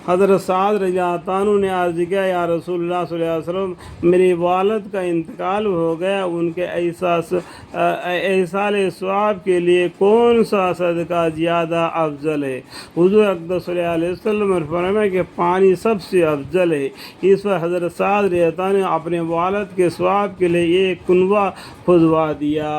حضرت سعد رضی اللہ عنہ نے عرض کیا یا رسول اللہ صلی اللہ علیہ وسلم میری والد کا انتقال ہو گیا، ان کے ایصال ثواب کے لیے کون سا صدقہ زیادہ افضل ہے؟ حضور اقدس صلی اللہ علیہ وسلم نے فرمایا کہ پانی سب سے افضل ہے۔ اس پر حضرت سعد رضی اللہ عنہ نے اپنے والد کے ثواب کے لیے ایک کنواں کھدوا دیا۔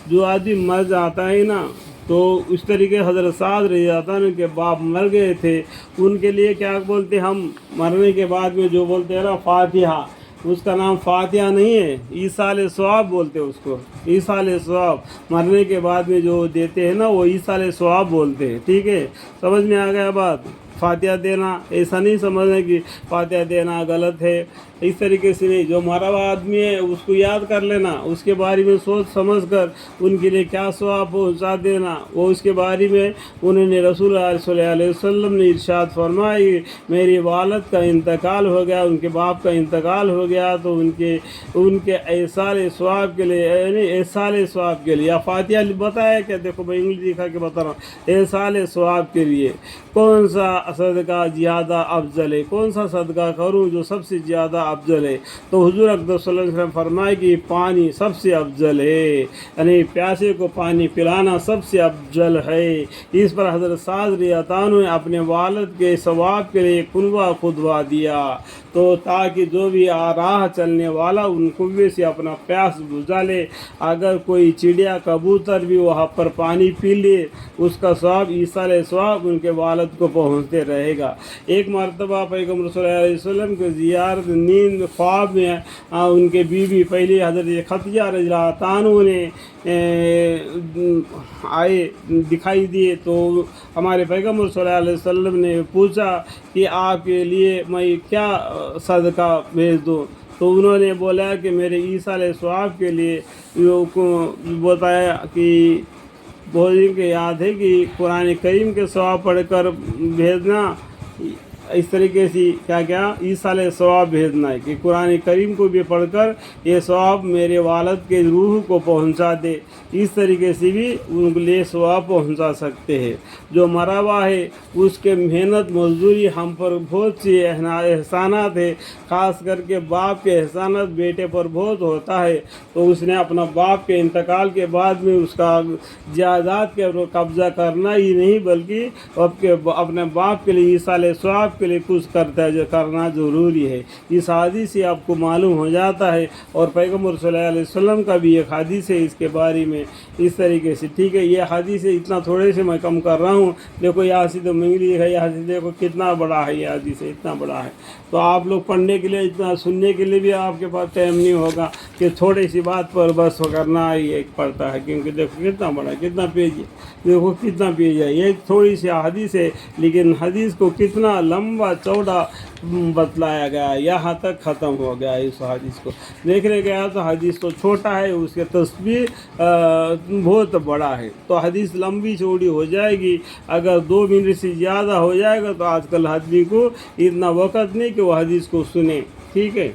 جو آدمی مر جاتا ہے نا تو اس طریقے حضرت سعد رضی اللہ عنہ کے باپ مر گئے تھے، ان کے لیے کیا بولتے ہم مرنے کے بعد میں جو بولتے ہیں نا فاتحہ، اس کا نام فاتحہ نہیں ہے، ایصال ثواب بولتے ہیں اس کو، ایصال ثواب۔ مرنے کے بعد میں جو دیتے ہیں نا وہ ایصال ثواب بولتے ہیں، ٹھیک ہے؟ سمجھ میں آ گیا بات؟ فاتحہ دینا ایسا نہیں سمجھنا کہ فاتحہ دینا غلط ہے، اس طریقے سے نہیں۔ جو مرا ہوا آدمی ہے اس کو یاد کر لینا، اس کے بارے میں سوچ سمجھ کر ان کے لیے کیا ثواب پہنچا دینا، وہ اس کے بارے میں انہوں نے رسول اللہ صلی اللہ علیہ وسلم نے ارشاد فرمائی میری والد کا انتقال ہو گیا، ان کے باپ کا انتقال ہو گیا تو ان کے ایصال ثواب کے لیے، یعنی ایصال ثواب کے لیے، یا فاتحہ بتایا کہ دیکھو میں انگلش لکھا کے بتا رہا ہوں، ایصال ثواب کے لیے کون سا صدقہ زیادہ افضل ہے، کون سا صدقہ کروں جو سب سے زیادہ افضل ہے؟ تو حضور اقدس صلی اللہ علیہ وسلم فرمائے کہ پانی سب سے افضل ہے، یعنی پیاسے کو پانی پلانا سب سے افضل ہے۔ اس پر حضرت سعد رضی اللہ عنہ نے اپنے والد کے ثواب کے لیے کنواں کھدوا دیا، تو تاکہ جو بھی راہ چلنے والا ان کنویں سے اپنا پیاس بجھا لے۔ اگر کوئی چڑیا کبوتر بھی وہاں پر پانی پی لے اس کا ثواب ایصال ثواب ان کے والد کو پہنچتے رہے گا۔ ایک مرتبہ پیغمبر صلی اللہ علیہ وسلم کے زیارت نیند خواب میں ان کے بیوی پہلے حضرت خدیجہ رضی اللہ عنہ نے آئے دکھائی دیے، تو ہمارے پیغمبر صلی اللہ علیہ وسلم نے پوچھا کہ آپ کے لیے میں کیا صدقہ بھیج دوں؟ تو انہوں نے بولا کہ میرے ایصال ثواب کے لیے بتایا کہ بولنے کے یاد ہے کہ قرآن کریم کے ثواب پڑھ کر بھیجنا، اس طریقے سے کیا ایصال ثواب بھیجنا ہے کہ قرآن کریم کو بھی پڑھ کر یہ ثواب میرے والد کے روح کو پہنچا دے، اس طریقے سے بھی ان کے لیے ثواب پہنچا سکتے ہیں۔ جو مرا ہوا ہے اس کے محنت مزدوری ہم پر بہت سی احسانات ہے، خاص کر کے باپ کے احسانات بیٹے پر بہت ہوتا ہے، تو اس نے اپنا باپ کے انتقال کے بعد میں اس کا جائیداد کے قبضہ کرنا ہی نہیں بلکہ اپنے باپ کے لیے ایصال ثواب کے لیے کچھ کرنا ضروری ہے۔ اس حدیث سے آپ کو معلوم ہو جاتا ہے، اور پیغمبر صلی اللہ علیہ وسلم کا بھی ایک حدیث ہے اس کے بارے میں اس طریقے سے، ٹھیک ہے؟ یہ حدیث ہے، اتنا تھوڑے سے میں کم کر رہا ہوں۔ دیکھو یہاں سے تو منگلی ہے، یہاں سے دیکھو کتنا بڑا ہے، یہ حدیث ہے اتنا بڑا ہے، تو آپ لوگ پڑھنے کے لیے اتنا سننے کے لیے بھی آپ کے پاس ٹائم نہیں ہوگا کہ تھوڑی سی بات پر بس کرنا ہی ایک پڑتا ہے، کیونکہ دیکھو کتنا بڑا ہے، کتنا پیج ہے، دیکھو کتنا پیج ہے۔ یہ تھوڑی سی حدیث ہے لیکن حدیث کو کتنا لمبا چوڑا بتلایا گیا، یہاں تک ختم ہو گیا اس حدیث کو دیکھنے گیا تو حدیث تو چھوٹا ہے، اس کے تصویر بہت بڑا ہے، تو حدیث لمبی چوڑی ہو جائے گی۔ اگر 2 منٹ سے زیادہ ہو جائے گا تو آج کل آدمی کو اتنا وقت نہیں کہ وہ حدیث کو سنے، ٹھیک ہے؟